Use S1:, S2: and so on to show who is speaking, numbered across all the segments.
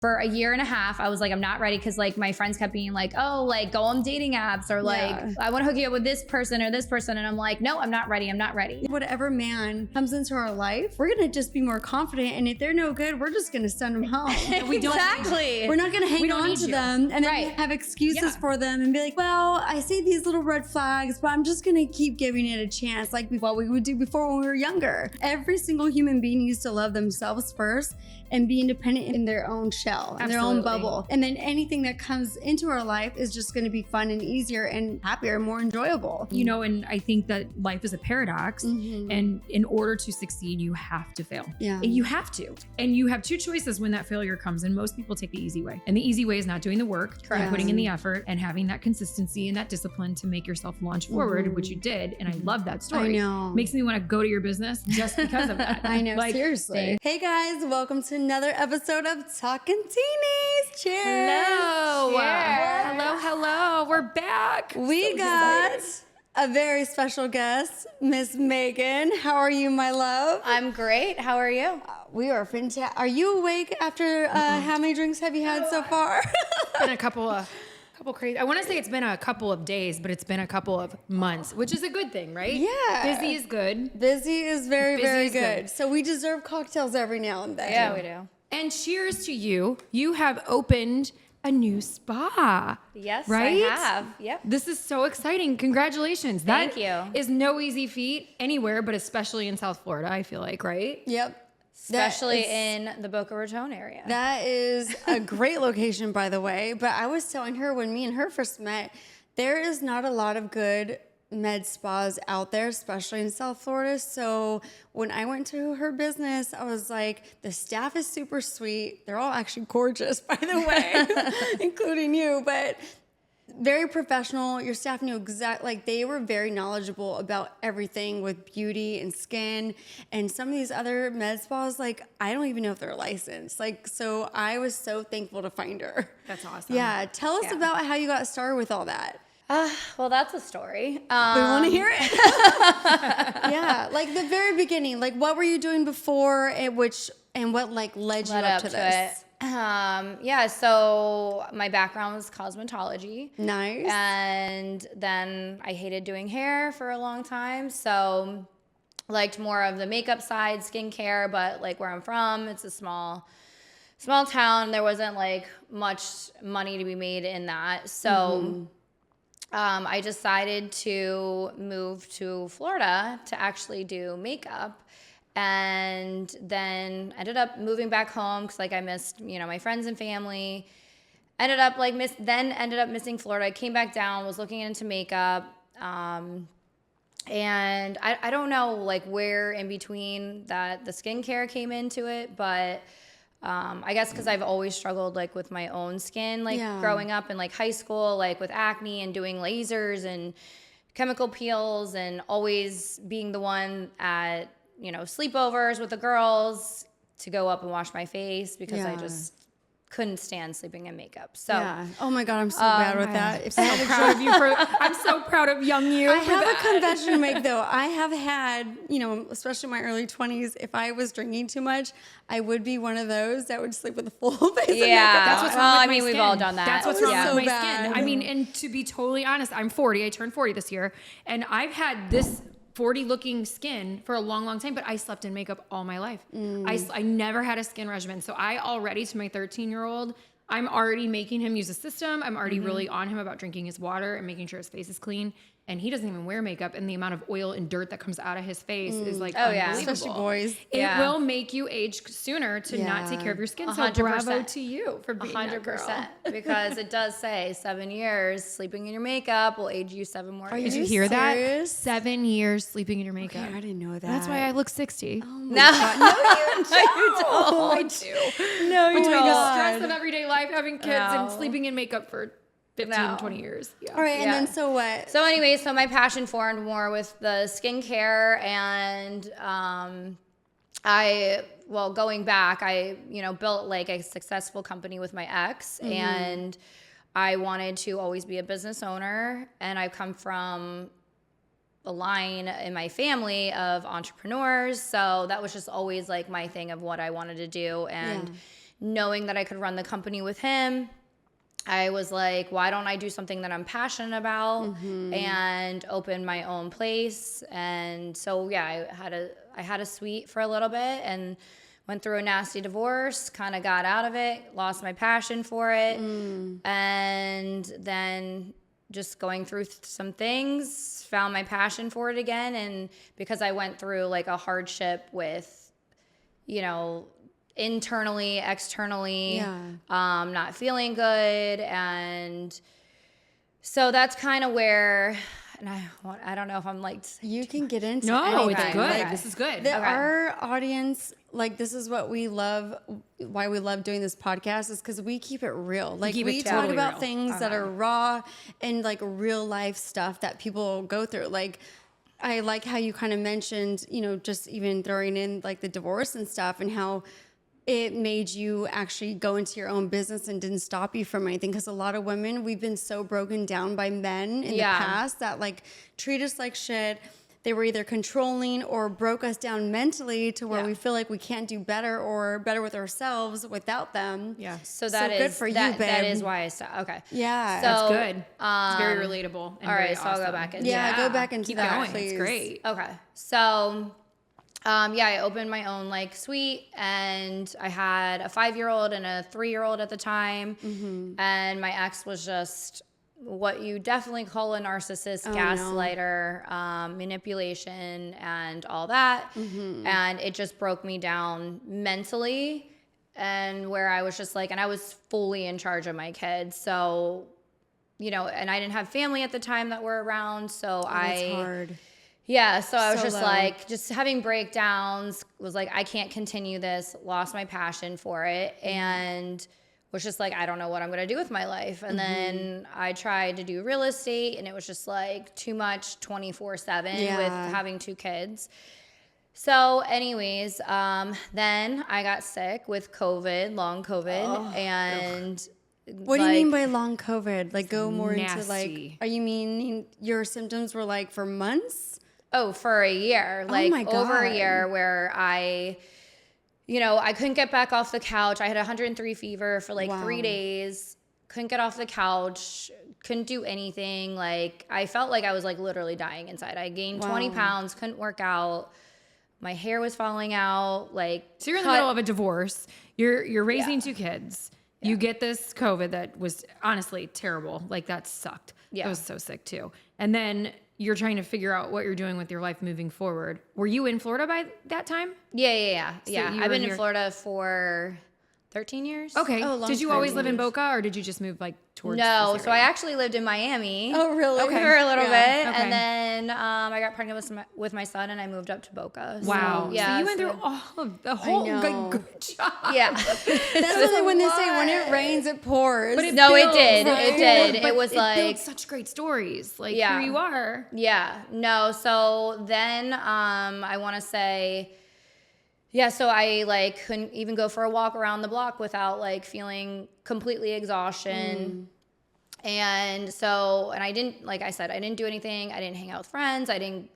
S1: for a year and a half, I was like, I'm not ready. Cause like my friends kept being like, oh, like go on dating apps or like, I want to hook you up with this person or this person. And I'm like, no, I'm not ready. I'm not ready.
S2: Whatever man comes into our life, we're going to just be more confident. And if they're no good, we're just going to send them home.
S1: Exactly.
S2: We're not going to hang on to them and then have excuses for them and be like, well, I see these little red flags, but I'm just going to keep giving it a chance like what we would do before when we were younger. Every single human being needs to love themselves first and be independent in their own shell, in their own bubble. And then anything that comes into our life is just going to be fun and easier and happier and more enjoyable.
S3: You know, and I think that life is a paradox. And in order to succeed, you have to fail. You have to. And you have two choices when that failure comes. And most people take the easy way. And the easy way is not doing the work, and putting in the effort and having that consistency and that discipline to make yourself launch forward, which you did. And I love that story.
S2: I know.
S3: Makes me want to go to your business just because of that.
S2: I know, like, seriously. Hey guys, welcome to another episode of Talkin' Teenies. Cheers.
S3: Hello.
S1: Cheers.
S3: Hello. We're back.
S2: We got a very special guest, Miss Megan. How are you, my love?
S1: I'm great. How are you?
S2: We are fantastic. Are you awake after how many drinks have you had so far?
S3: Been a couple crazy. I want to say it's been a couple of days, but it's been a couple of months, which is a good thing, right?
S2: Yeah.
S3: Busy is good.
S2: Busy is very, very good.
S3: good.
S2: So we deserve cocktails every now and then.
S1: Yeah, we do.
S3: And cheers to you. You have opened a new spa.
S1: Yes,
S3: right?
S1: I have. Yep.
S3: This is so exciting. Congratulations.
S1: Thank you.
S3: That is no easy feat anywhere, but especially in South Florida, I feel like, right?
S2: Yep.
S1: Especially in the Boca Raton area.
S2: That is a great location, by the way. But I was telling her when me and her first met, there is not a lot of good med spas out there, especially in South Florida. So when I went to her business, I was like, the staff is super sweet. They're all actually gorgeous, by the way, including you, but very professional. Your staff knew they were very knowledgeable about everything with beauty and skin. And some of these other med spas, I don't even know if they're licensed. So I was so thankful to find her.
S3: That's awesome.
S2: Yeah. Tell us about how you got started with all that.
S1: Well, that's a story.
S2: We want to hear it. Yeah, the very beginning. What were you doing before, and what led you up to this?
S1: Yeah, so my background was cosmetology.
S2: Nice.
S1: And then I hated doing hair for a long time, so liked more of the makeup side, skincare, but where I'm from, it's a small town. There wasn't much money to be made in that. So I decided to move to Florida to actually do makeup, and then ended up moving back home because I missed my friends and family. Ended up missing Florida. I came back down, was looking into makeup, and I don't know where in between that the skincare came into it, but I guess because I've always struggled with my own skin, growing up in high school, with acne and doing lasers and chemical peels, and always being the one at sleepovers with the girls to go up and wash my face because I just couldn't stand sleeping in makeup. So
S2: oh my God, I'm so bad with that.
S3: I'm so proud of young you.
S2: I have a confession to make though. I have had, especially in my early 20s, if I was drinking too much, I would be one of those that would sleep with a full face of makeup.
S3: That's what's wrong with my skin.
S1: We've all done that.
S3: That's what's wrong with my
S2: bad.
S3: skin. And to be totally honest, I'm 40. I turned 40 this year, and I've had this 40 looking skin for a long, long time, but I slept in makeup all my life. I never had a skin regimen. So I already, to my 13-year-old, I'm already making him use a system. I'm already really on him about drinking his water and making sure his face is clean. And he doesn't even wear makeup, and the amount of oil and dirt that comes out of his face is unbelievable.
S2: Especially boys.
S3: It will make you age sooner to not take care of your skin. 100%. So bravo to you for being 100%. That girl.
S1: Because it does say 7 years sleeping in your makeup will age you 7 more years.
S3: Did you hear that? 7 years sleeping in your makeup.
S2: Okay, I didn't know that.
S3: That's why I look 60.
S2: Oh my God.
S1: No, you don't.
S3: I do. No, you don't. The stress of everyday life, having kids and sleeping in makeup for 15, 20 years. Yeah.
S2: All right, and then so what?
S1: So anyway, my passion formed more with the skincare, and going back, I built a successful company with my ex, and I wanted to always be a business owner, and I come from a line in my family of entrepreneurs, so that was just always my thing of what I wanted to do, and knowing that I could run the company with him, I was like, why don't I do something that I'm passionate about and open my own place? And so, yeah, I had a suite for a little bit and went through a nasty divorce, kind of got out of it, lost my passion for it. And then just going through some things, found my passion for it again. And because I went through like a hardship with, you know, internally, externally, not feeling good. And so that's kind of where, and I don't know if I'm like,
S2: You can get into
S3: No, it's
S2: anything.
S3: good.
S2: Like,
S3: This is good.
S2: Our audience, like, this is what we love, why we love doing this podcast, is because we keep it real. Like,
S3: keep it
S2: we talk
S3: totally
S2: about
S3: real.
S2: things that are raw and like real life stuff that people go through. Like, I like how you kind of mentioned, you know, just even throwing in like the divorce and stuff, and how it made you actually go into your own business and didn't stop you from anything. Because a lot of women, we've been so broken down by men in the past that like treat us like shit. They were either controlling or broke us down mentally to where we feel like we can't do better or better with ourselves without them.
S3: Yeah.
S1: so that is
S2: good for you,
S1: that
S2: babe.
S1: is why I stopped. Okay.
S2: Yeah.
S1: So,
S3: That's good. It's very relatable. And
S1: all
S3: very
S1: right, so I'll go
S3: awesome.
S1: back into
S2: Yeah, go back into
S3: Keep
S2: that,
S3: going.
S2: please.
S3: It's great.
S1: Okay. So, I opened my own like suite, and I had a 5-year-old and a 3-year-old at the time. And my ex was just what you definitely call a narcissist, gaslighter, manipulation, and all that. And it just broke me down mentally, and where I was just like, and I was fully in charge of my kids. So, you know, and I didn't have family at the time that were around. So
S2: That's hard.
S1: yeah, so I was just
S2: Solo.
S1: like, just having breakdowns, was like, I can't continue this, lost my passion for it, and was just like, I don't know what I'm going to do with my life. And then I tried to do real estate, and it was just like too much 24/7 with having 2 kids. So anyways, then I got sick with COVID, long COVID, and
S2: What do you mean by long COVID? Like, go more into
S3: nasty.
S2: like, are you meaning your symptoms were like for months?
S1: Oh, for a year, like
S2: my
S1: over a
S2: God.
S1: year, where I couldn't get back off the couch. I had 103 fever for like 3 days. Couldn't get off the couch. Couldn't do anything. Like, I felt like I was like literally dying inside. I gained 20 pounds. Couldn't work out. My hair was falling out. Like,
S3: So you're in the middle of a divorce. You're raising 2 kids. You get this COVID that was honestly terrible. Like, that sucked.
S1: Yeah.
S3: I was so sick too. And then you're trying to figure out what you're doing with your life moving forward. Were you in Florida by that time?
S1: Yeah.
S3: you
S1: I've
S3: were
S1: been in
S3: here-
S1: Florida for 13 years.
S3: Okay.
S2: Oh, long
S3: Did you
S2: time.
S3: always live in Boca, or did you just move like towards?
S1: No,
S3: this
S1: so I
S3: area?
S1: actually lived in Miami.
S2: Oh, really?
S3: Okay.
S1: For a little bit,
S3: Okay.
S1: and then I got pregnant with my son, and I moved up to Boca.
S3: Wow.
S1: So, yeah,
S3: So you went
S1: so-
S3: through all of the whole.
S2: know.
S3: Good job.
S1: Yeah.
S2: That's really when they say when it rains, it pours.
S3: But it
S1: No, it
S3: builds,
S1: did.
S3: right?
S1: It did.
S3: But
S1: It was like,
S3: builds such great stories. Like,
S1: Yeah.
S3: here you are.
S1: yeah, no. So then, I want to say, yeah. So I like couldn't even go for a walk around the block without like feeling completely exhaustion. And so, and I didn't, like I said, I didn't do anything. I didn't hang out with friends. I didn't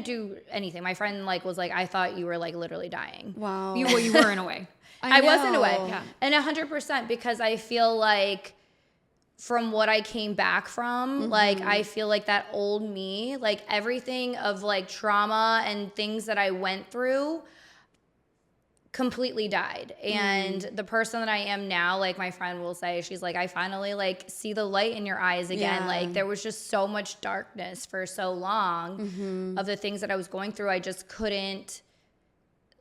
S1: do anything. My friend like was like, I thought you were like literally dying.
S2: Wow.
S3: You were in a way.
S1: I was in a way.
S2: know.
S3: Yeah.
S1: And 100%, because I feel like from what I came back from, like I feel like that old me, like everything of like trauma and things that I went through completely died. And the person that I am now, like my friend will say, she's like, I finally like see the light in your eyes again.
S2: Yeah.
S1: Like there was just so much darkness for so long of the things that I was going through. I just couldn't,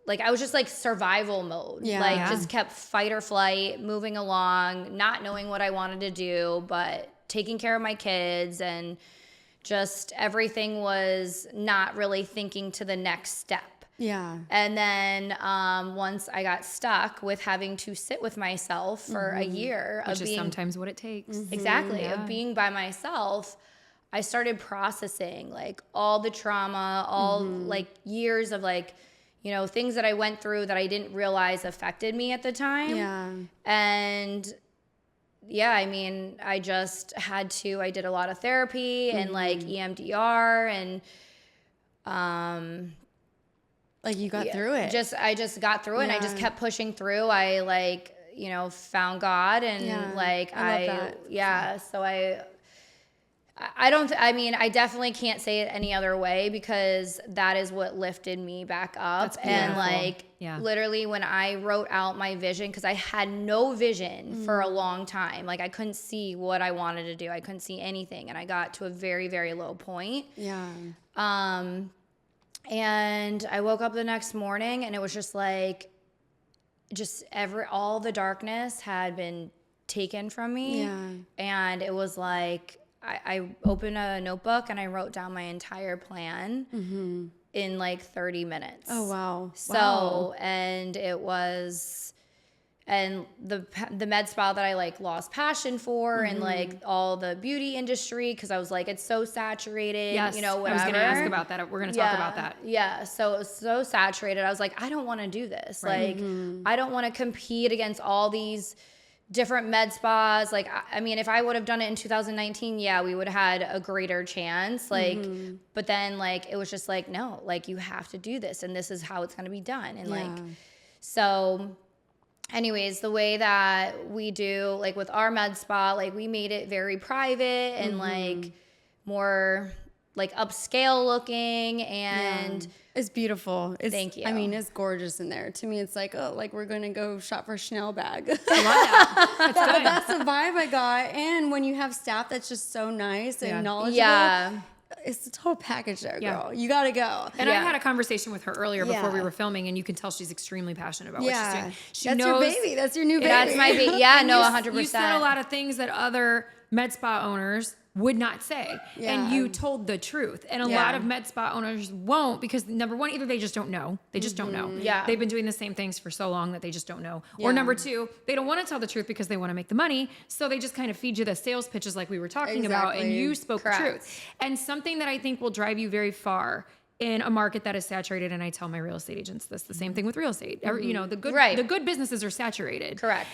S1: like I was just like survival mode.
S2: Yeah.
S1: Like
S2: Yeah.
S1: just kept fight or flight, moving along, not knowing what I wanted to do, but taking care of my kids, and just everything was not really thinking to the next step.
S2: Yeah.
S1: And then once I got stuck with having to sit with myself for a year
S3: Which
S1: of
S3: is
S1: being
S3: sometimes what it takes.
S1: exactly
S3: Yeah.
S1: of being by myself, I started processing like all the trauma, all like years of like, you know, things that I went through that I didn't realize affected me at the time.
S2: Yeah.
S1: And yeah, I mean, I just had to, I did a lot of therapy and like EMDR, and
S2: Like you got through it.
S1: I just got through it and I just kept pushing through. I like, found God and like
S2: I love that.
S1: So I definitely can't say it any other way because that is what lifted me back up. And like literally when I wrote out my vision, because I had no vision for a long time. Like I couldn't see what I wanted to do. I couldn't see anything. And I got to a very, very low point.
S2: Yeah.
S1: And I woke up the next morning and it was just like, all the darkness had been taken from me.
S2: Yeah.
S1: And it was like, I opened a notebook and I wrote down my entire plan in like 30 minutes.
S2: Oh, wow.
S1: So, and it was, and the med spa that I like lost passion for and like all the beauty industry, because I was like, it's so saturated, whatever.
S3: I was going to ask about that. We're going to talk about that.
S1: Yeah. So it was so saturated. I was like, I don't want to do this. Like, I don't want to compete against all these different med spas. Like, I mean, if I would have done it in 2019, we would have had a greater chance. Like, but then like, it was just like, no, like you have to do this and this is how it's going to be done. And like, so anyways, the way that we do like with our med spa, like we made it very private and like more like upscale looking and
S2: it's beautiful.
S1: Thank you.
S2: I mean, it's gorgeous in there. To me, it's like, oh, like we're going to go shop for a Chanel bag.
S3: I love that. That's good.
S2: That's the vibe I got. And when you have staff that's just so nice and knowledgeable, it's the total package there, girl. You got to go.
S3: And I had a conversation with her earlier before we were filming, and you can tell she's extremely passionate about what she's doing.
S2: That's your baby. That's your new baby.
S1: That's my baby. Yeah, no, 100%.
S3: You said a lot of things that other med spa owners would not say. And you told the truth. And a lot of med spa owners won't because number one, either they just don't know. They just don't know.
S1: Yeah.
S3: They've been doing the same things for so long that they just don't know. Or number two, they don't want to tell the truth because they want to make the money. So they just kind of feed you the sales pitches like we were talking about. And you spoke the truth. And something that I think will drive you very far in a market that is saturated, and I tell my real estate agents this, the same thing with real estate. The good businesses are saturated.
S1: Correct.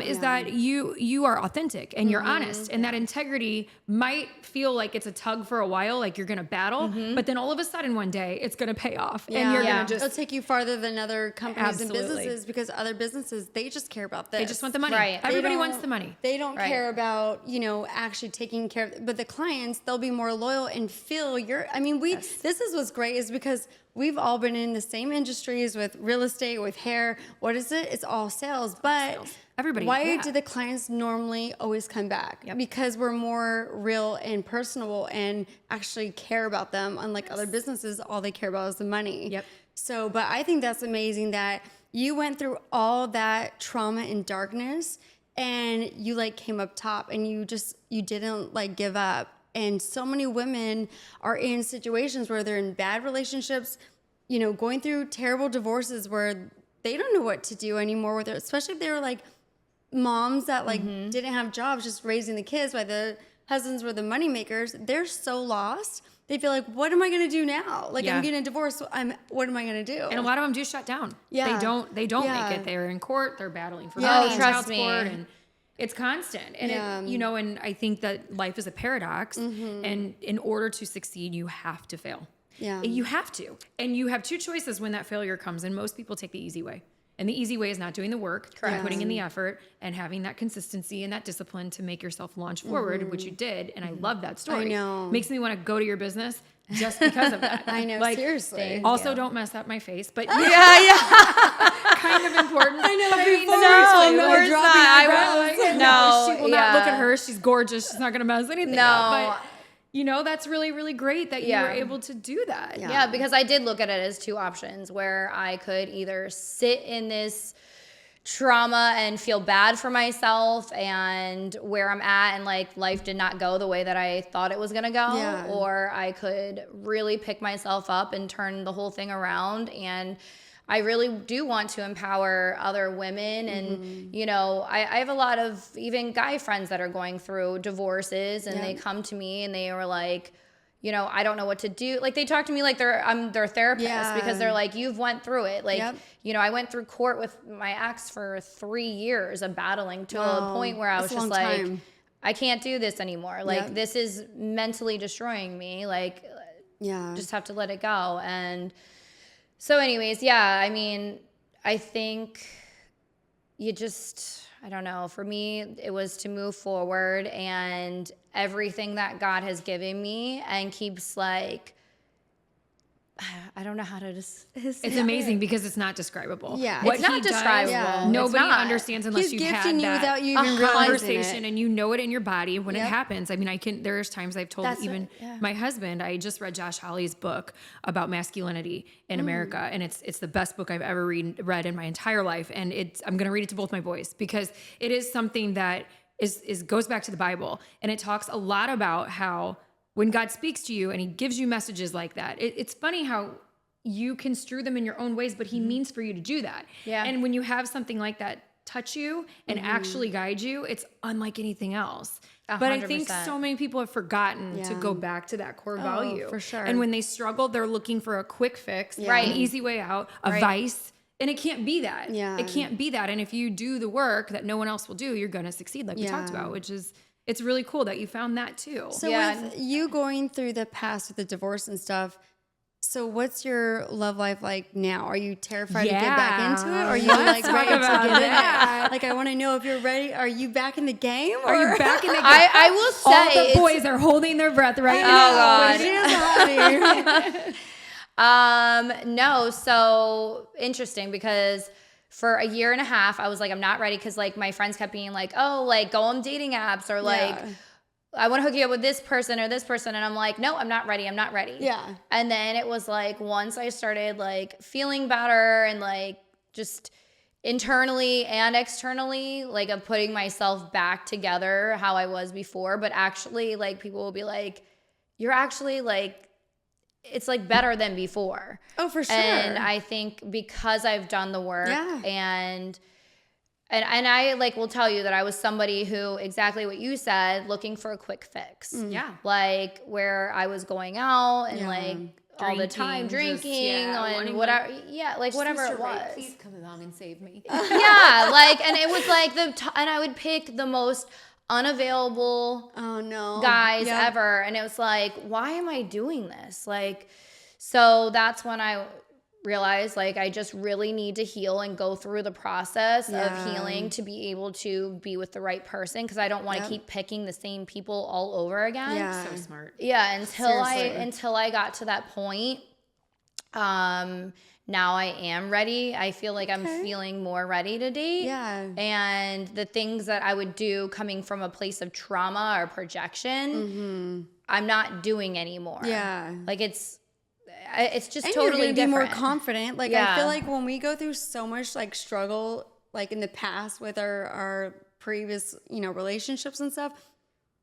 S3: Is that you are authentic and you're honest, and that integrity might feel like it's a tug for a while, like you're gonna battle, but then all of a sudden one day it's gonna pay off, and you're gonna just
S2: it'll take you farther than other companies and businesses because other businesses they just care about this.
S3: They just want the money.
S1: Right.
S3: Everybody wants the money.
S2: They don't care about actually taking care of. But the clients, they'll be more loyal and feel your. I mean, this is what's great is because we've all been in the same industries with real estate, with hair. What is it? It's all sales. But
S3: everybody.
S2: Why do the clients normally always come back? Because we're more real and personable and actually care about them. Unlike other businesses, all they care about is the money.
S3: Yep.
S2: So, but I think that's amazing that you went through all that trauma and darkness and you like came up top and you didn't like give up. And so many women are in situations where they're in bad relationships, going through terrible divorces where they don't know what to do anymore with it, especially if they were like moms that like didn't have jobs, just raising the kids while the husbands were the money makers. They're so lost. They feel like, what am I going to do now? Like I'm getting a divorce. So what am I going to do?
S3: And a lot of them do shut down.
S2: Yeah.
S3: They don't make it. They're in court. They're battling for money and child support, and it's constant. And and I think that life is a paradox. And in order to succeed, you have to fail.
S2: Yeah.
S3: You have to. And you have two choices when that failure comes. And most people take the easy way. And the easy way is not doing the work, and putting in the effort, and having that consistency and that discipline to make yourself launch forward, which you did. And I love that story.
S2: I know.
S3: Makes me want to go to your business just because of that.
S2: I know, seriously.
S3: Also, don't mess up my face, but
S1: kind of important.
S2: I know.
S3: She will not look at her. She's gorgeous. She's not going to mess anything up. But that's really, really great that you were able to do that.
S1: Yeah, because I did look at it as two options where I could either sit in this trauma and feel bad for myself and where I'm at and like life did not go the way that I thought it was going to go, or I could really pick myself up and turn the whole thing around. And I really do want to empower other women. And, I have a lot of even guy friends that are going through divorces and they come to me and they were like, I don't know what to do. Like they talk to me like I'm their therapist because they're like, you've went through it. Like, I went through court with my ex for 3 years of battling to a point where I was just like, I can't do this anymore. Like this is mentally destroying me. Like, just have to let it go. And So anyways, yeah, I mean, I think I don't know. For me, it was to move forward and everything that God has given me and keeps like, I don't know how to just.
S3: It's amazing because it's not describable.
S2: Yeah.
S3: What
S1: It's not
S3: he does,
S1: describable.
S2: Yeah.
S3: nobody
S1: It's not.
S3: understands unless
S2: He's
S3: you've
S2: gifting
S3: had
S2: you
S3: that
S2: without you even realizing
S3: conversation
S2: it.
S3: and you know it in your body when it
S2: Yep.
S3: happens. I mean, there's times I've told
S1: Yeah.
S3: my husband, I just read Josh Hawley's book about masculinity in America, and it's the best book I've ever read in my entire life, and I'm going to read it to both my boys because it is something that goes back to the Bible, and it talks a lot about how when God speaks to you and he gives you messages like that, it's funny how you construe them in your own ways, but he means for you to do that.
S1: Yeah.
S3: And when you have something like that touch you and actually guide you, it's unlike anything else. But I think
S1: 100%.
S3: so many people have forgotten to
S2: Yeah.
S3: go back to that core value.
S2: for sure.
S3: And when they struggle, they're looking for a quick fix,
S1: Right.
S3: an easy way out, a vice. And it can't be that.
S2: Yeah.
S3: It can't be that. And if you do the work that no one else will do, you're going to succeed like we talked
S2: Yeah.
S3: about, which is, it's really cool that you found that too.
S2: So
S1: Yeah.
S2: with you going through the past with the divorce and stuff, so what's your love life like now? Are you terrified to get back into it? Or are you like
S3: talk
S2: ready to
S3: about
S2: get in
S3: that.
S2: it? Like I want to know if you're ready. Are you back in the game?
S3: Are you back in the game?
S1: I will say
S3: All the
S1: it's-
S3: boys are holding their breath right
S2: Oh,
S3: now.
S2: God. She is hottie.
S1: No, so interesting because for a year and a half, I was like, I'm not ready because like my friends kept being like, oh, like go on dating apps or like
S2: Yeah.
S1: I want to hook you up with this person or this person. And I'm like, no, I'm not ready. I'm not ready.
S2: Yeah.
S1: And then it was like once I started like feeling better and like just internally and externally, like of putting myself back together how I was before. But actually, like people will be like, you're actually like, it's like better than before.
S2: Oh, for sure.
S1: And I think because I've done the work
S2: Yeah.
S1: and I like will tell you that I was somebody who exactly what you said, looking for a quick fix.
S3: Yeah.
S1: Like where I was going out and
S2: Yeah.
S1: like all the time drinking and whatever. Like whatever it was.
S3: Please come along and save me.
S1: Yeah, like and it was like and I would pick the most unavailable
S2: Oh no.
S1: guys
S2: Yep.
S1: ever, and it was like, why am I doing this? Like, so that's when I realized like I just really need to heal and go through the process
S2: Yeah.
S1: of healing to be able to be with the right person because I don't want to
S2: Yep.
S1: keep picking the same people all over again.
S2: Yeah.
S3: So smart.
S1: Yeah, until
S2: Seriously.
S1: I got to that point. Now I am ready. I feel like I'm feeling more ready to date.
S2: Yeah.
S1: And the things that I would do coming from a place of trauma or projection, I'm not doing anymore.
S2: Yeah.
S1: Like it's just
S2: And
S1: totally
S2: you're gonna
S1: different.
S2: be more confident. Like I
S1: Yeah.
S2: feel like when we go through so much like struggle, like in the past with our previous, relationships and stuff.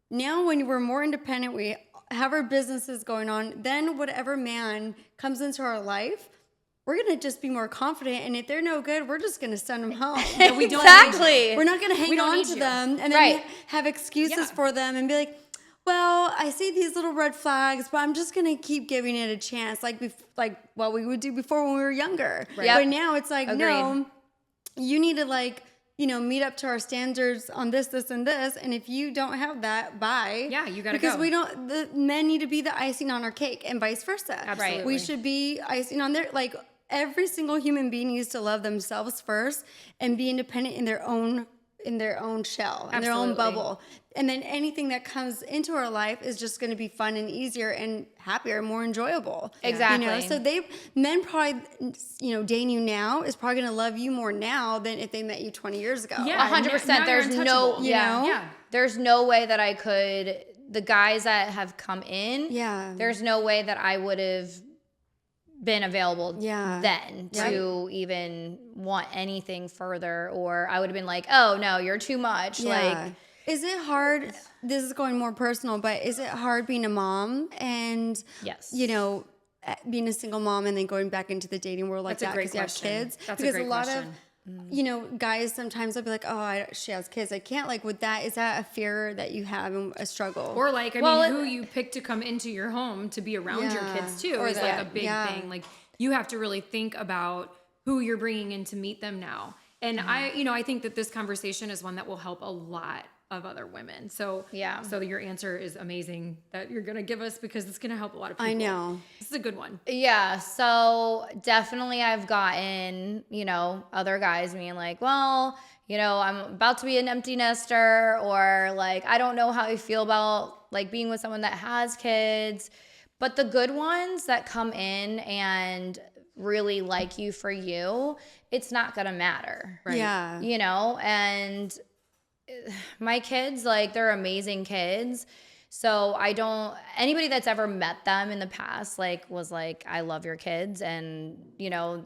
S2: Now when we're more independent, we have our businesses going on, then whatever man comes into our life, we're gonna just be more confident. And if they're no good, we're just gonna send them home.
S3: we don't
S1: Exactly.
S2: We're not gonna hang
S3: don't
S2: on
S3: need
S2: to
S3: you.
S2: them and then
S1: Right.
S2: have excuses
S3: Yeah.
S2: for them and be like, well, I see these little red flags, but I'm just gonna keep giving it a chance, like what we would do before when we were younger.
S1: Yep.
S2: But now it's like, no,
S1: Agreed.
S2: you need to meet up to our standards on this, this, and this. And if you don't have that, bye.
S3: Yeah, you gotta
S2: because
S3: go.
S2: we don't. The men need to be the icing on our cake, and vice versa.
S3: Absolutely.
S2: We should be icing on their like. Every single human being needs to love themselves first and be independent in their own shell, in their own
S3: Absolutely.
S2: bubble. And then anything that comes into our life is just going to be fun and easier and happier, more enjoyable.
S1: Exactly.
S2: So men probably, dating you now is probably going to love you more now than if they met you 20 years ago.
S3: Yeah.
S1: 100%.
S3: Now you're
S1: There's no,
S3: untouchable.
S2: know?
S3: Yeah.
S1: There's no way that I could. The guys that have come in,
S2: Yeah.
S1: there's no way that I would have been available then
S2: Yeah.
S1: to even want anything further, or I would have been like, oh no, you're too much. Like,
S2: is it hard? This is going more personal, but is it hard being a mom and
S1: yes.
S2: being a single mom and then going back into the dating world like
S3: That's a
S2: that
S3: great
S2: because you have
S3: question.
S2: kids?
S3: That's a
S2: because
S3: great
S2: a lot
S3: question.
S2: of guys sometimes will be like, oh, she has kids. I can't. Like, with that, is that a fear that you have and a struggle?
S3: Or like,
S1: Well,
S3: who you pick to come into your home to be around your
S2: Yeah.
S3: kids too
S2: Or
S3: is like a
S2: that,
S3: big
S2: yeah.
S3: thing. Like you have to really think about who you're bringing in to meet them now. And I think that this conversation is one that will help a lot of other women. So
S1: Yeah.
S3: So your answer is amazing that you're going to give us, because it's going to help a lot of people.
S2: I know.
S3: This is a good one.
S1: Yeah, so definitely I've gotten, other guys being like, well, I'm about to be an empty nester, or like, I don't know how I feel about like being with someone that has kids. But the good ones that come in and really like you for you, it's not going to matter.
S3: Right.
S2: Yeah.
S1: And my kids, like, they're amazing kids. So anybody that's ever met them in the past, like, was like, I love your kids. And,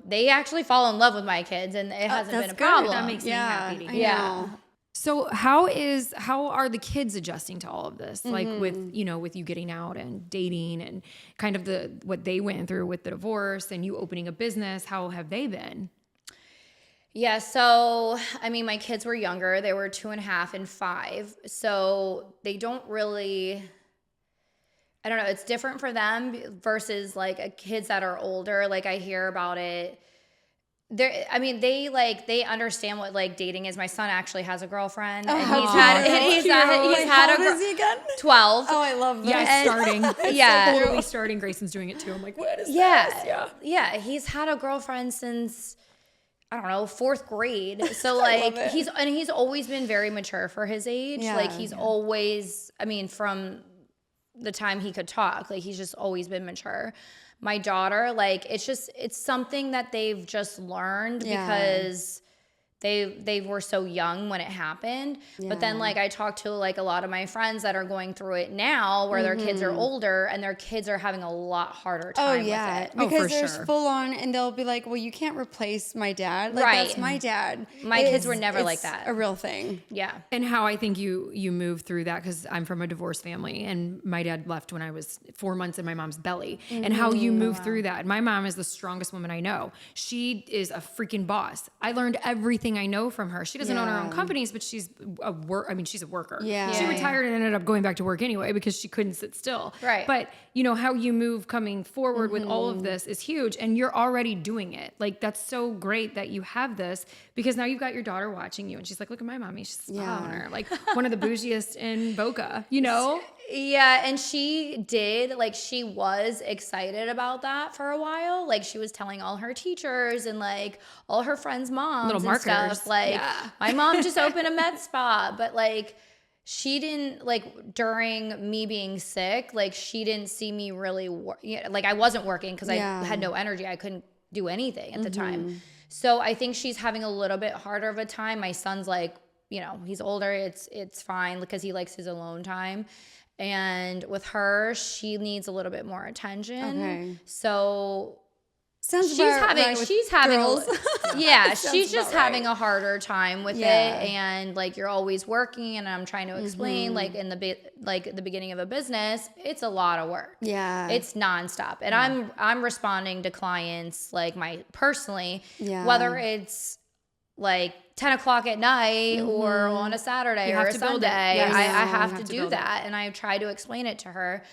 S1: they actually fall in love with my kids, and it hasn't been a
S2: good.
S1: problem.
S3: That makes me happy to hear.
S1: Yeah.
S3: So how are the kids adjusting to all of this? Like with you getting out and dating and kind of what they went through with the divorce and you opening a business, how have they been?
S1: Yeah, so, my kids were younger. They were 2.5 and 5. So they don't really, I don't know, it's different for them versus like kids that are older. Like, I hear about it. They understand what like dating is. My son actually has a girlfriend, and
S2: how
S1: he's
S2: cute.
S1: had
S2: How old is he again?
S1: 12.
S2: Oh, I love that.
S3: Yeah, starting.
S1: Yeah.
S3: So totally starting. Grayson's doing it too. I'm like, what is this?
S1: Yeah, he's had a girlfriend since, I don't know, 4th grade. So like he's always been very mature for his age.
S2: Yeah.
S1: Like he's always, from the time he could talk, like he's just always been mature. My daughter, like, it's something that they've just learned because they were so young when it happened.
S2: Yeah.
S1: But then, like, I talk to like a lot of my friends that are going through it now, where their kids are older and their kids are having a lot harder time with it.
S2: Because
S3: for
S2: there's
S3: sure.
S2: full on, and they'll be like, well, you can't replace my dad. Like,
S1: Right.
S2: that's my dad.
S1: My kids were never like
S2: It's
S1: that.
S2: a real thing.
S1: Yeah.
S3: And how I think you move through that, because I'm from a divorced family and my dad left when I was 4 months in my mom's belly, and how you move through that. My mom is the strongest woman I know. She is a freaking boss. I learned everything I know from her. She doesn't own her own companies, but she's she's a worker.
S2: Yeah.
S3: She retired and ended up going back to work anyway because she couldn't sit still.
S1: Right.
S3: But how you move coming forward with all of this is huge, and you're already doing it. Like, that's so great that you have this, because now you've got your daughter watching you and she's like, look at my mommy. She's a spa owner. Like, one of the bougiest in Boca,
S1: Yeah, and she was excited about that for a while. Like, she was telling all her teachers and like all her friends' moms
S3: Little
S1: and
S3: marketers.
S1: stuff. Like,
S3: Yeah.
S1: my mom just opened a med spa, but like, she didn't, like, during me being sick, like, she didn't see me really like, I wasn't working because I had no energy. I couldn't do anything at the time. So I think she's having a little bit harder of a time. My son's like, he's older. It's fine because he likes his alone time. And with her, she needs a little bit more attention.
S2: Okay.
S1: So
S2: Sounds
S1: she's
S2: about
S1: having
S2: right with
S1: she's having
S2: girls.
S1: she's just
S2: about
S1: having a harder time with
S2: Yeah.
S1: it. And like, you're always working, and I'm trying to explain like in the beginning of a business, it's a lot of work.
S2: Yeah.
S1: It's nonstop. And I'm responding to clients like personally,
S2: Yeah.
S1: whether it's like 10 o'clock at night or on a Saturday
S3: You
S1: or
S3: have
S1: a
S3: to build it.
S1: Sunday.
S3: Yes.
S1: I
S3: You
S1: have
S3: have
S1: to
S3: to
S1: do
S3: build it.
S1: that. And I try to explain it to her.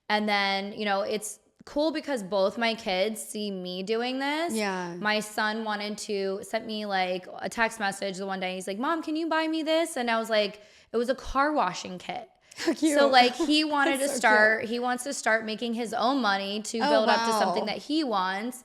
S1: And then, it's cool because both my kids see me doing this.
S2: Yeah.
S1: My son sent me like a text message the one day. He's like, Mom, can you buy me this? And I was like, it was a car washing kit.
S2: Cute.
S1: So like, he wanted to
S2: so
S1: start, he wants to start making his own money to build up to something that he wants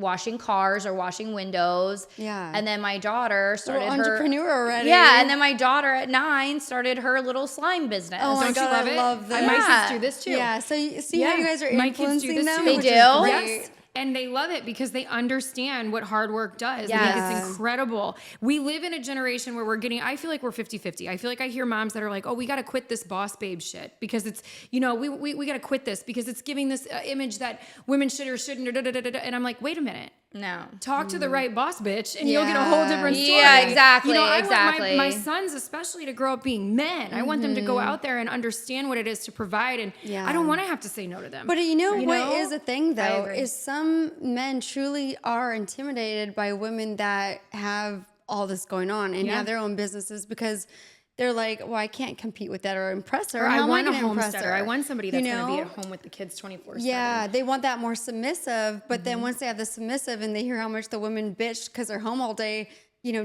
S1: washing cars or washing windows.
S2: Yeah.
S1: And then my daughter started her
S2: entrepreneur already.
S1: Yeah, and then my daughter at 9 started her little slime business.
S2: Oh my
S3: Don't
S2: God,
S3: you love
S2: I
S3: it?
S2: love this.
S3: My
S1: Yeah.
S3: kids do this too.
S2: Yeah. So you see how you guys are
S3: My kids do
S2: influencing
S3: this
S2: them?
S3: too.
S1: They
S2: which
S1: do?
S2: is great.
S3: Yes. And they love it because they understand what hard work does. I
S1: Yes.
S3: think it's incredible. We live in a generation where I feel like we're 50-50. I feel like I hear moms that are like, oh, we got to quit this boss babe shit because it's, we got to quit this because it's giving this image that women should or shouldn't. And I'm like, wait a minute.
S1: No.
S3: Talk to the right boss bitch and you'll get a whole different story.
S1: Yeah, exactly,
S3: I
S1: exactly.
S3: want my sons especially to grow up being men. I want them to go out there and understand what it is to provide, and I don't want to have to say no to them.
S2: But what
S3: know?
S2: is a thing though
S1: agree.
S2: is some men truly are intimidated by women that have all this going on and have their own businesses because they're like, well, I can't compete with that or impress her.
S3: Or
S2: How
S3: I
S2: am
S3: want a
S2: gonna impress
S3: homesteader.
S2: her?
S3: I want somebody that's
S2: You
S3: going to be
S2: know?
S3: at home with the kids 24/7.
S2: Yeah, they want that more submissive. But then once they have the submissive and they hear how much the women bitch because they're home all day,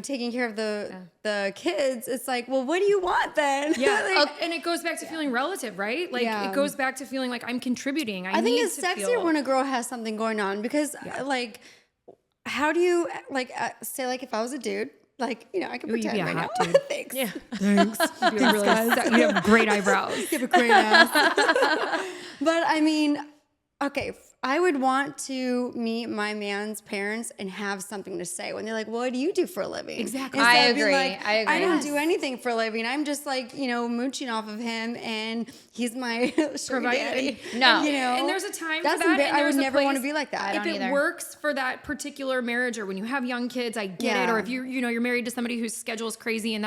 S2: taking care of the kids, it's like, well, what do you want then?
S3: Yeah.
S2: Like,
S3: And it goes back to feeling relative, right? Like it goes back to feeling like I'm contributing.
S2: I think it's sexier when a girl has something going on because like, how do you say like if I was a dude, like, I can pretend right now. Thanks.
S3: Yeah. Thanks. You have great eyebrows.
S2: You have a great ass. But I mean, okay, I would want to meet my man's parents and have something to say when they're like, what do you do for a living?
S3: Exactly.
S1: I
S2: Instead of being
S1: agree.
S2: like,
S1: I agree.
S2: I don't do anything for a living. I'm just like, mooching off of him and he's my sugar daddy.
S1: No.
S3: And there's a time for that. And
S2: I would
S3: there's a
S2: never want
S3: place-
S2: to be like that.
S3: If it works for that particular marriage or when you have young kids, I get it. Or if you're married to somebody whose schedule is crazy and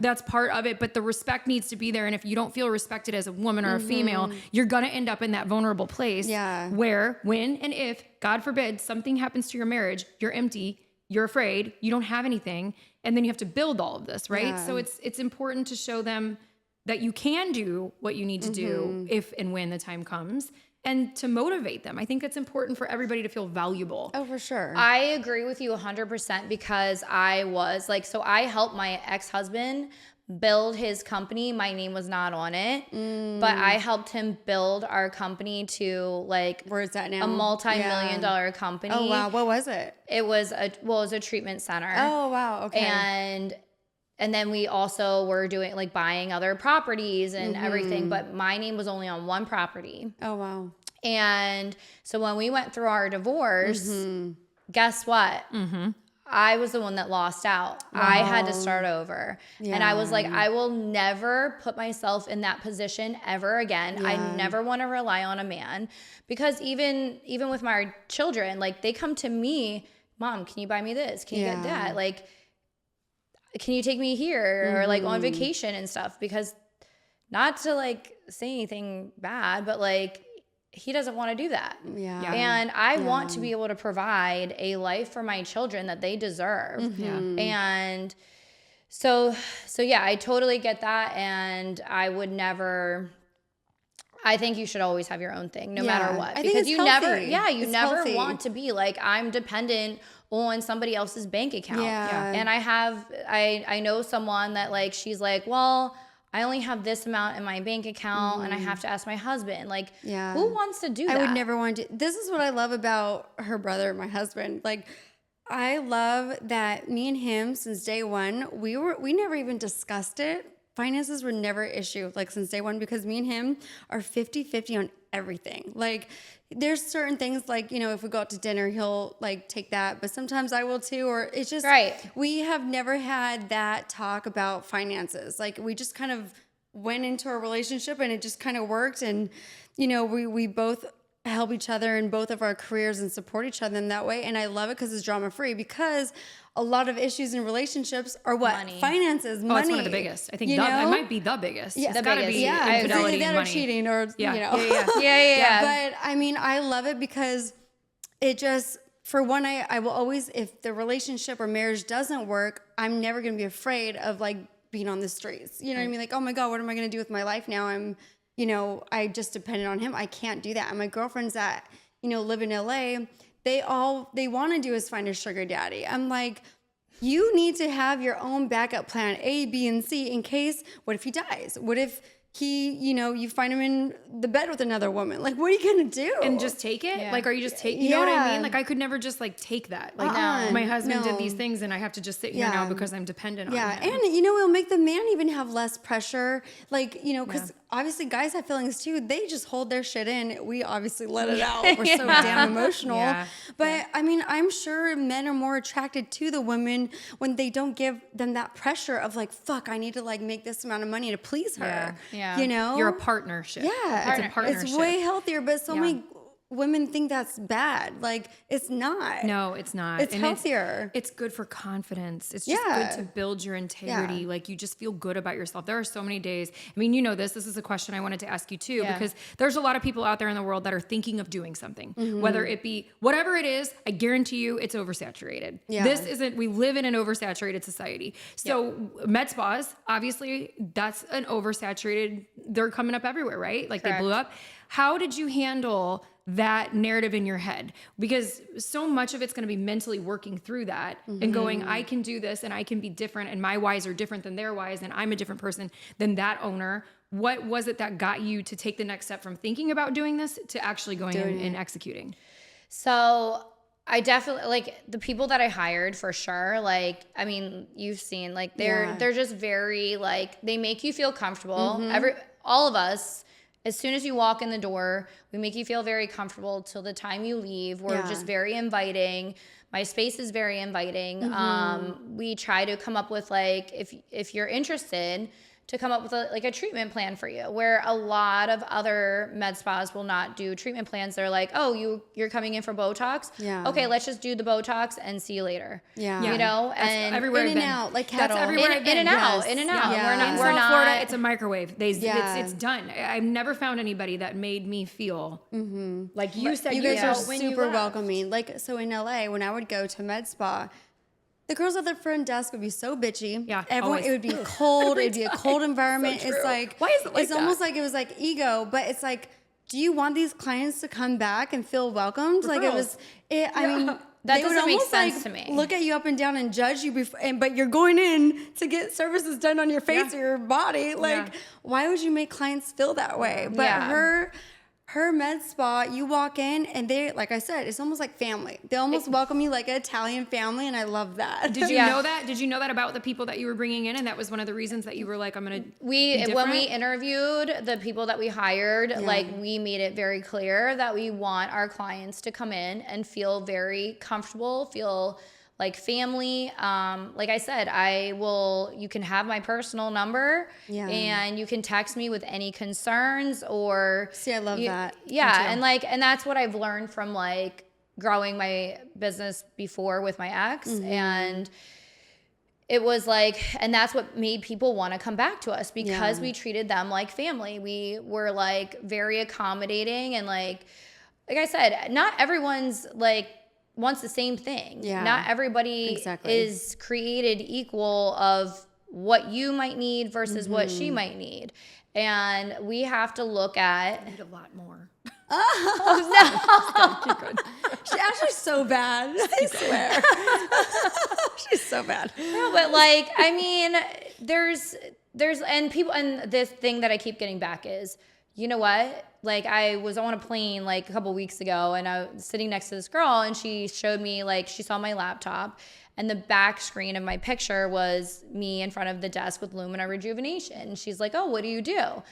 S3: that's part of it. But the respect needs to be there. And if you don't feel respected as a woman or a female, you're going to end up in that vulnerable place where, when, and if, God forbid, something happens to your marriage, you're empty, you're afraid, you don't have anything. And then you have to build all of this, right?
S2: Yeah.
S3: So it's important to show them that you can do what you need to do if and when the time comes, and to motivate them. I think it's important for everybody to feel valuable.
S2: Oh, for sure.
S1: I agree with you 100% because I was like, so I helped my ex-husband build his company. My name was not on it, but I helped him build our company to like,
S2: where's that now?
S1: A multi-million dollar company.
S2: Oh, wow. What was it?
S1: It was a treatment center.
S2: Oh, wow. Okay.
S1: And then we also were doing like buying other properties and everything, but my name was only on one property.
S2: Oh, wow.
S1: And so when we went through our divorce, guess what? I was the one that lost out. Wow. I had to start over. Yeah. And I was like, I will never put myself in that position ever again. Yeah. I never want to rely on a man because even with my children, like they come to me, Mom, can you buy me this? Can you get that? Like, can you take me here or like on vacation and stuff? Because not to like say anything bad, but like, he doesn't want to do that.
S2: Yeah.
S1: And I want to be able to provide a life for my children that they deserve. And so yeah, I totally get that. And I would never, I think you should always have your own thing no matter what. Because you
S2: healthy.
S1: never want to be like, I'm dependent on somebody else's bank account.
S2: Yeah.
S1: And I know someone that like, she's like, well, I only have this amount in my bank account and I have to ask my husband. Like, who wants to do that?
S2: I would never want to. This is what I love about her brother, my husband. Like, I love that me and him, since day one, we never even discussed it. Finances were never an issue, like, since day one, because me and him are 50-50 on everything. Like, there's certain things, like, if we go out to dinner, he'll, like, take that, but sometimes I will too, or it's just, we have never had that talk about finances. Like, we just kind of went into a relationship and it just kind of worked, and, we both help each other in both of our careers and support each other in that way, and I love it because it's drama-free, because a lot of issues in relationships are what?
S1: Money.
S2: Finances, money.
S3: Oh, it's one of the biggest. I think it might be the biggest.
S2: Yeah,
S3: it's got to be infidelity and money.
S2: Or cheating, or
S1: Yeah.
S2: But I mean, I love it because it just, for one, I will always, if the relationship or marriage doesn't work, I'm never going to be afraid of like being on the streets. You know what I mean? Like, oh my God, what am I going to do with my life now? I just depended on him. I can't do that. And my girlfriends that, live in LA, they want to do is find a sugar daddy. I'm like, you need to have your own backup plan, A, B, and C, in case, what if he dies? What if he, you find him in the bed with another woman? Like, what are you going to do?
S3: And just take it? Yeah. Like, are you just taking, you know what I mean? Like, I could never just like take that. Like, my husband did these things and I have to just sit here now because I'm dependent on him.
S2: Yeah, and it'll make the man even have less pressure. Like, because obviously guys have feelings too. They just hold their shit in. We obviously let it out. We're so damn emotional. But I mean, I'm sure men are more attracted to the women when they don't give them that pressure of like, fuck, I need to like make this amount of money to please her.
S1: Yeah.
S3: You're a partnership.
S2: Yeah.
S3: It's a partnership.
S2: It's way healthier, but so many women think that's bad. Like, it's not.
S3: No, it's not.
S2: It's healthier.
S3: It's good for confidence. It's just good to build your integrity.
S2: Yeah.
S3: Like, you just feel good about yourself. There are so many days. I mean, this is a question I wanted to ask you too, because there's a lot of people out there in the world that are thinking of doing something, whether it be whatever it is. I guarantee you it's oversaturated. Yeah. We live in an oversaturated society. So med spas, obviously that's an oversaturated, they're coming up everywhere, right? Like, they blew up. How did you handle that narrative in your head, because so much of it's going to be mentally working through that and going, I can do this and I can be different and my whys are different than their whys and I'm a different person than that owner. What was it that got you to take the next step from thinking about doing this to actually going and executing?
S1: So I definitely, like, the people that I hired for sure, like, I mean, you've seen, like, they're just very, like, they make you feel comfortable. All of us, as soon as you walk in the door, we make you feel very comfortable till the time you leave. We're just very inviting. My space is very inviting. We try to come up with, like, if you're interested, to come up with a treatment plan for you, where a lot of other med spas will not do treatment plans. They're like, oh, you're coming in for Botox?
S2: Yeah.
S1: Okay, let's just do the Botox and see you later.
S2: Yeah.
S1: You know? And
S3: everywhere
S2: in and out, like cattle.
S3: That's everywhere I've been.
S1: in and out.
S2: Yeah.
S3: In
S1: We're
S3: South
S1: not
S3: Florida, it's a microwave.
S2: Yeah.
S3: It's done. I've never found anybody that made me feel like you said.
S2: You guys are
S3: felt when you
S2: super
S3: left.
S2: welcoming. Like, so in LA, when I would go to med spa, the girls at the front desk would be so bitchy.
S3: Yeah,
S2: Everyone,
S3: always.
S2: it would be cold. It'd be a cold environment.
S3: So
S2: it's
S3: true.
S2: like,
S3: Why is it like
S2: it's
S3: that?
S2: almost like it was like ego, but it's like, do you want these clients to come back and feel welcomed? Like it was, I mean,
S1: That
S2: they would
S1: doesn't make
S2: almost
S1: sense
S2: like
S1: to me.
S2: look at you up and down and judge you before, but you're going in to get services done on your face or your body. Like, why would you make clients feel that way? But her med spa, you walk in and they, like I said, it's almost like family. They almost welcome you like an Italian family, and I love that.
S3: Did you know that? Did you know that about the people that you were bringing in, and that was one of the reasons that you were like, I'm gonna
S1: when we interviewed the people that we hired, like, we made it very clear that we want our clients to come in and feel very comfortable, feel like family. Like I said, you can have my personal number and you can text me with any concerns or.
S2: See, I love that.
S1: Yeah. And that's what I've learned from, like, growing my business before with my ex. And it was like, and that's what made people want to come back to us, because we treated them like family. We were, like, very accommodating, and like I said, not everyone's like wants the same thing.
S2: Yeah.
S1: Not everybody is created equal of what you might need versus what she might need. And we have to look at.
S3: I need a lot more.
S2: She's actually so bad. I swear. She's so bad.
S1: No, but, like, I mean, there's and people, and this thing that I keep getting back is, you know what? Like, I was on a plane like a couple weeks ago, and I was sitting next to this girl, and she showed me, like, she saw my laptop, and the back screen of my picture was me in front of the desk with Lumina Rejuvenation. And she's like, oh, what do you do?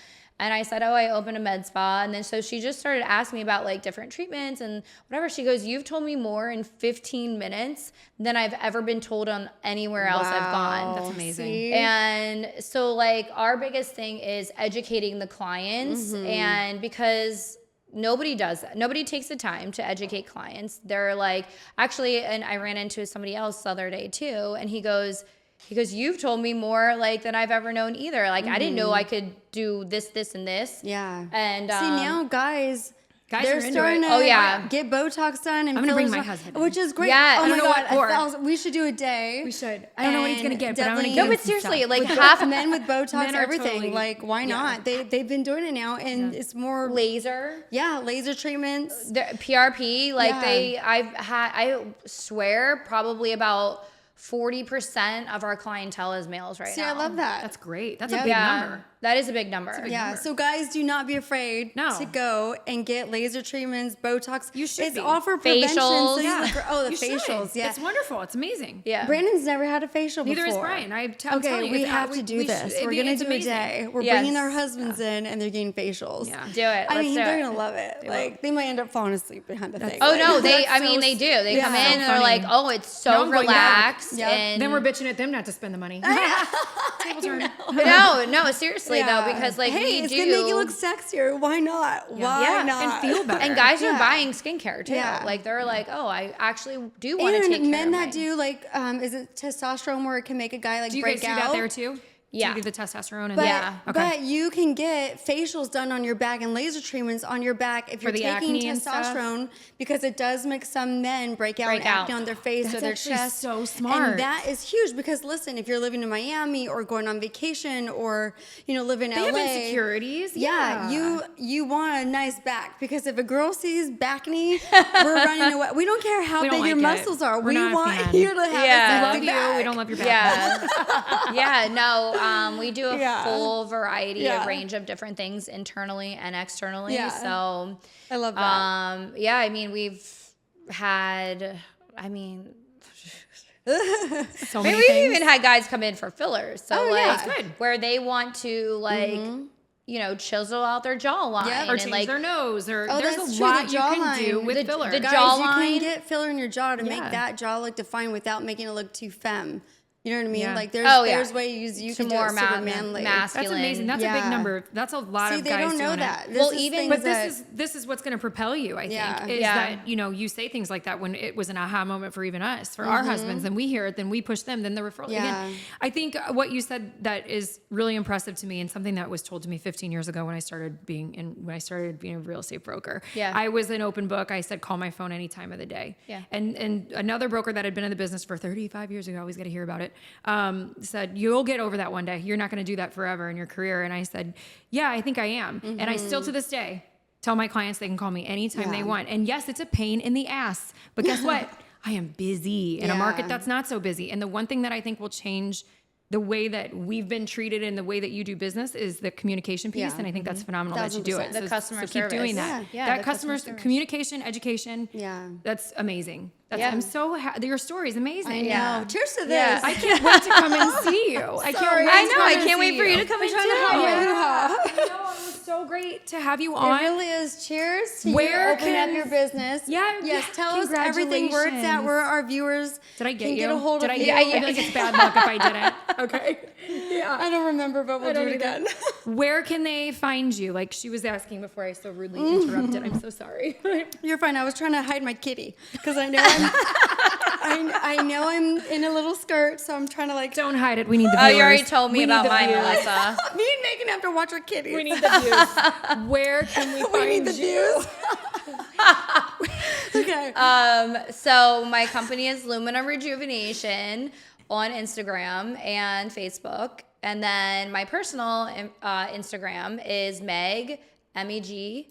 S1: And I said, oh, I open a med spa. And then so she just started asking me about, like, different treatments and whatever. She goes, you've told me more in 15 minutes than I've ever been told on anywhere else I've gone.
S3: That's amazing.
S2: See?
S1: And so, like, our biggest thing is educating the clients. And because nobody does that. Nobody takes the time to educate clients. They're like, actually, and I ran into somebody else the other day too, and he goes, you've told me more, like, than I've ever known either. Like, I didn't know I could do this, this, and this.
S2: Yeah.
S1: And
S2: see, now guys
S3: are
S2: they're
S3: into
S2: starting
S3: it.
S2: to get Botox done and
S3: I'm gonna bring my
S2: fillers,
S3: husband.
S2: which is great.
S1: Yeah.
S2: Oh
S1: I
S2: my
S1: don't know
S2: God,
S3: what
S2: we should do a day.
S3: We should. I don't know what he's gonna get, but I'm gonna
S2: definitely-
S3: give
S1: No,
S3: him
S1: but seriously,
S3: some
S1: like,
S3: stuff.
S1: half
S2: Men with Botox,
S3: Men are
S2: everything.
S3: totally-
S2: Like, why not? They've been doing it now, and it's more
S1: laser.
S2: Yeah, laser treatments.
S1: The PRP, like,
S2: Yeah.
S1: I swear probably about 40% of our clientele is males right
S2: See,
S1: now.
S2: I love that.
S3: That's great. That's
S2: Yeah.
S3: a big number.
S1: That is a big number.
S2: Yeah,
S3: number.
S2: so guys, do not be afraid
S3: No.
S2: to go and get laser treatments, Botox.
S3: You should
S2: It's
S3: be.
S2: all for prevention.
S1: Facials.
S2: So you
S3: Yeah.
S2: look, the
S3: You should.
S2: facials. Yeah,
S3: It's wonderful. It's amazing.
S1: Yeah.
S2: Brandon's never had a facial
S3: Neither
S2: before.
S3: is Brian. I'm
S2: Okay,
S3: telling you,
S2: we
S3: it's-
S2: have to do
S3: we
S2: this.
S3: should-
S2: We're
S3: it's
S2: gonna do
S3: amazing.
S2: a day. We're
S1: Yes.
S2: bringing our husbands in, and they're getting facials.
S3: Yeah.
S1: Do it.
S2: I
S1: Let's
S2: mean,
S1: do
S2: they're
S1: it.
S2: gonna love it. Like, they might end up falling asleep behind the thing.
S1: Oh
S2: Like,
S1: no,
S2: that's
S1: they do. They come in
S3: so
S1: and they're
S3: funny.
S1: like, oh, it's
S3: No,
S1: so
S3: I'm going back.
S1: relaxed.
S2: Yep.
S1: And
S3: Then we're bitching at them not to spend the money. Table turn.
S1: no, seriously though, because, like,
S2: hey,
S1: we
S2: it's
S1: do.
S2: gonna make you look sexier. Why not? Why not?
S3: And feel better.
S1: And guys are
S2: Yeah.
S1: buying skincare too.
S2: Yeah.
S1: Like, they're like, oh, I actually do want to take care
S2: And men
S1: of
S2: that
S1: my.
S2: do, like, is it testosterone where it can make a guy, like,
S3: Do you
S2: break
S3: guys do
S2: out?
S3: that there too?
S1: Yeah.
S3: due to the testosterone and
S2: But,
S1: Yeah.
S2: but you can get facials done on your back and laser treatments on your back if you're
S3: the
S2: taking
S3: acne and stuff?
S2: testosterone, because it does make some men break out
S1: Break
S2: acne
S1: out.
S2: on their face
S3: That's
S2: or their
S3: actually
S2: chest.
S3: so smart.
S2: And that is huge because listen, if you're living in Miami or going on vacation or live in
S3: they
S2: LA,
S3: have insecurities.
S2: Yeah, you want a nice back, because if a girl sees back knee, we're running away. We don't care how
S3: We don't
S2: big your
S3: like it.
S2: muscles are.
S3: We're
S2: We
S3: not a
S2: want
S3: fan.
S2: you to have
S1: Yeah.
S2: a
S3: love
S2: sexy
S3: you.
S2: back.
S3: We don't love your back.
S1: Yeah. No, we do a
S2: Yeah.
S1: full variety,
S2: Yeah.
S1: a range of different things internally and externally.
S2: Yeah.
S1: So,
S2: I love that.
S1: yeah, I mean, we've had, I mean,
S3: So
S1: maybe
S3: many
S1: we've
S3: things.
S1: even had guys come in for fillers. So,
S2: Oh,
S1: like,
S2: yeah.
S3: That's good.
S1: where they want to, like, chisel out their jawline.
S2: Yep.
S3: or
S1: and,
S3: change
S1: like,
S3: their nose, or
S2: Oh,
S3: there's
S2: that's
S3: a
S2: true, the
S3: lot you can
S2: jawline.
S3: do with
S1: The-
S3: filler.
S1: the
S2: Guys,
S1: jawline.
S2: you can get filler in your jaw to
S3: Yeah.
S2: make that jaw look defined without making it look too femme. You know what I mean?
S3: Yeah.
S2: Like there's
S1: Oh, yeah.
S2: there's ways you
S1: To
S2: can do
S1: more
S2: it super manly.
S3: That's
S1: masculine.
S3: amazing. That's a
S2: Yeah.
S3: big number. That's a lot
S2: See,
S3: of
S2: they
S3: guys
S2: don't know
S3: doing
S2: that.
S3: it.
S2: This
S1: Well,
S2: is
S1: even-
S2: things
S3: But
S2: that-
S3: this is what's going to propel you, I think,
S2: Yeah.
S3: is
S1: Yeah.
S3: that you say things like that when it was an aha moment for even us, for our husbands, then we hear it, then we push them, then the referral.
S2: Yeah.
S3: Again, I think what you said that is really impressive to me, and something that was told to me 15 years ago when I started being a real estate broker.
S1: Yeah.
S3: I was an open book. I said, call my phone any time of the day.
S1: Yeah.
S3: And another broker that had been in the business for 35 years ago, I always got to hear about it, said, you'll get over that one day. You're not going to do that forever in your career. And I said, yeah, I think I am. And I still to this day tell my clients they can call me anytime they
S2: Yeah.
S3: want. And yes, it's a pain in the ass, but guess what? I am busy in a market
S2: Yeah.
S3: that's not so busy. And the one thing that I think will change the way that we've been treated and the way that you do business is the communication piece.
S2: Yeah.
S3: And I think that's phenomenal that you do it.
S2: 1000%.
S1: The customer
S3: keep
S1: service.
S3: doing that.
S1: Yeah,
S3: That
S1: the
S3: customer
S1: customer service.
S3: communication, education.
S2: Yeah.
S3: That's amazing.
S1: Yeah.
S3: I'm so your story is amazing.
S2: I know.
S1: Yeah.
S2: Cheers to this.
S1: Yeah.
S3: I can't wait to come and see you. I can't
S2: Sorry.
S3: wait.
S1: I
S3: to
S1: know.
S3: come
S1: I
S3: and
S1: can't
S3: see
S1: wait for you to come and
S2: trying to
S1: too.
S2: hide
S3: Yeah.
S2: my hoo-ha.
S3: I know, it was so great to have you
S2: It
S3: on.
S2: really is. Cheers to
S3: Where
S2: you opening up
S3: can-
S2: your business.
S3: Yeah,
S2: Yes.
S3: yeah,
S2: Tell us everything where it's at, where our viewers
S3: Did I get
S2: can
S3: you?
S2: get a hold
S3: Did
S2: of
S3: I
S2: you.
S3: get you? I feel like it's bad luck if I didn't. Okay.
S2: I don't remember, but we'll do it again.
S3: Where can they find you? Like she was asking before I so rudely interrupted. I'm so sorry.
S2: You're fine. I was trying to hide my kitty because I know I know I'm in a little skirt, so I'm trying to like.
S3: Don't hide it. We need the
S1: Oh,
S3: viewers.
S1: you already told me
S3: We need
S1: about
S3: the
S1: mine,
S3: views.
S1: Melissa.
S2: Me and Megan have to watch our kitties.
S3: We need the views. Where can we
S2: We
S3: find
S2: need the
S3: you?
S2: views. Okay.
S1: So my company is Lumina Rejuvenation on Instagram and Facebook. And then my personal Instagram is Meg, M-E-G,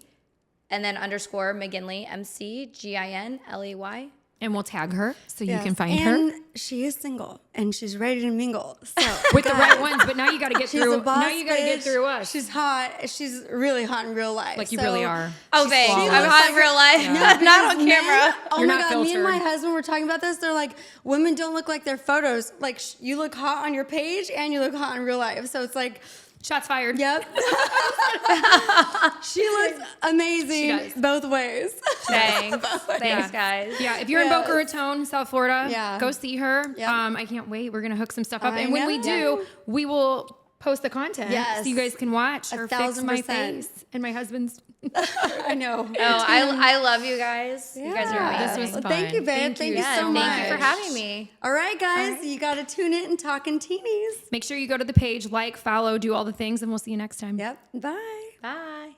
S1: and then _Mcginley, McGinley.
S3: And we'll tag her so you
S2: Yes.
S3: can find her.
S2: And she is single and she's ready to mingle. So
S3: With the right ones, but now you got to get
S2: she's
S3: through.
S2: a boss.
S3: Now you got to get
S2: bitch.
S3: through us.
S2: She's hot. She's really hot in real life.
S3: Like you
S2: So
S3: really are.
S1: Oh,
S3: She's
S1: thanks.
S3: flawless.
S1: I'm hot in real life, not on
S2: men-
S1: camera.
S2: Oh
S3: You're
S2: my
S3: not
S2: God, me and my
S3: filtered.
S2: husband were talking about this. They're like, women don't look like their photos. Like you look hot on your page and you look hot in real life. So it's like,
S3: Shots fired.
S2: yep. She looks amazing
S3: She does.
S2: both ways.
S1: Thanks. Thanks, guys.
S3: Yeah, if you're in Boca Raton, South Florida,
S2: Yeah.
S3: go see her.
S2: Yep.
S3: I can't wait. We're gonna hook some stuff up,
S2: I
S3: and when we
S2: know.
S3: do, we will post the content
S2: Yes.
S3: so you guys can watch or fix my
S2: 1000%.
S3: face and my husband's.
S2: I know.
S1: Oh, I love you guys. You guys are
S2: Yeah.
S1: amazing.
S3: This was
S2: Well, thank
S3: fun.
S2: you, babe. Thank you
S1: Yeah,
S2: so much.
S1: thank you for having me.
S2: All right, guys, you got to tune in and Talkin' Teenies.
S3: Make sure you go to the page, like, follow, do all the things, and we'll see you next time.
S2: Yep. Bye.
S1: Bye.